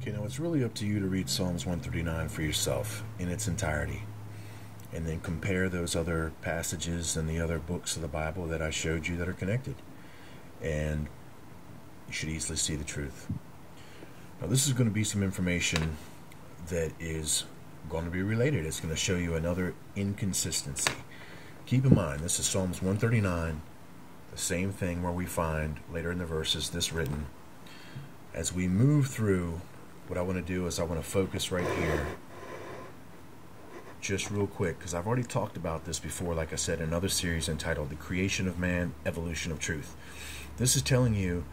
Okay, now it's really up to you to read Psalms 139 for yourself in its entirety, and then compare those other passages and the other books of the Bible that I showed you that are connected, and you should easily see the truth. Now, this is going to be some information that is going to be related. It's going to show you another inconsistency. Keep in mind, this is Psalms 139, the same thing where we find later in the verses this written. As we move through, what I want to do is I want to focus right here just real quick, because I've already talked about this before, like I said, in another series entitled The Creation of Man, Evolution of Truth. This is telling you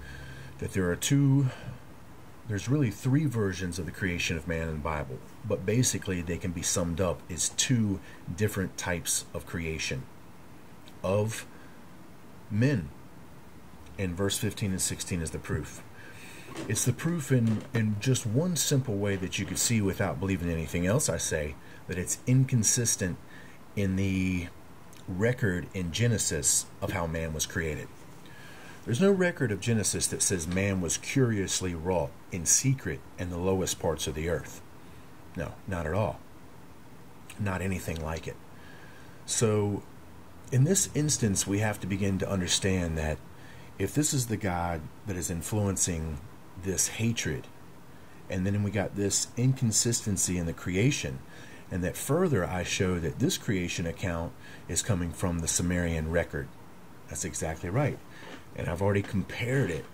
that there's really three versions of the creation of man in the Bible, but basically they can be summed up as two different types of creation of men. And verse 15 and 16 is the proof. It's the proof in just one simple way that you could see without believing anything else. I say that it's inconsistent in the record in Genesis of how man was created. There's no record of Genesis that says man was curiously wrought in secret in the lowest parts of the earth. No, not at all. Not anything like it. So, in this instance, we have to begin to understand that if this is the God that is influencing this hatred, and then we got this inconsistency in the creation, and that further I show that this creation account is coming from the Sumerian record. That's exactly right. And I've already compared it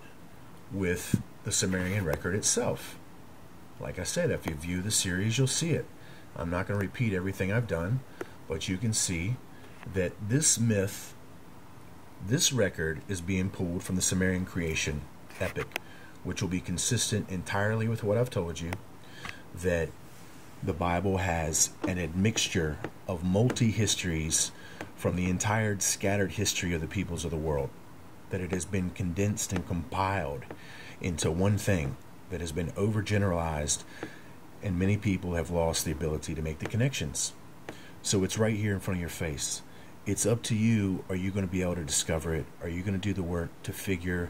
with the Sumerian record itself. Like I said, if you view the series, you'll see it. I'm not going to repeat everything I've done, but you can see that this myth, this record, is being pulled from the Sumerian creation epic, which will be consistent entirely with what I've told you, that the Bible has an admixture of multi-histories from the entire scattered history of the peoples of the world, that it has been condensed and compiled into one thing that has been overgeneralized, and many people have lost the ability to make the connections. So it's right here in front of your face. It's up to you. Are you going to be able to discover it? Are you going to do the work to figure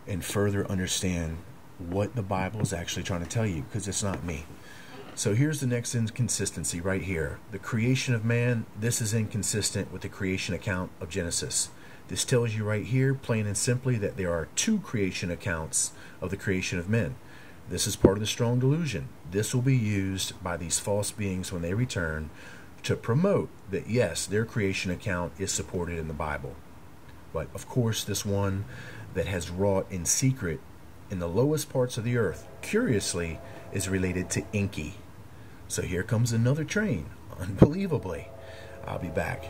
and further understand what the Bible is actually trying to tell you? Because it's not me. So here's the next inconsistency right here. The creation of man, this is inconsistent with the creation account of Genesis. This tells you right here, plain and simply, that there are two creation accounts of the creation of men. This is part of the strong delusion. This will be used by these false beings when they return to promote that, yes, their creation account is supported in the Bible. But, of course, this one that has wrought in secret in the lowest parts of the earth, curiously, is related to Enki. So here comes another train, unbelievably. I'll be back.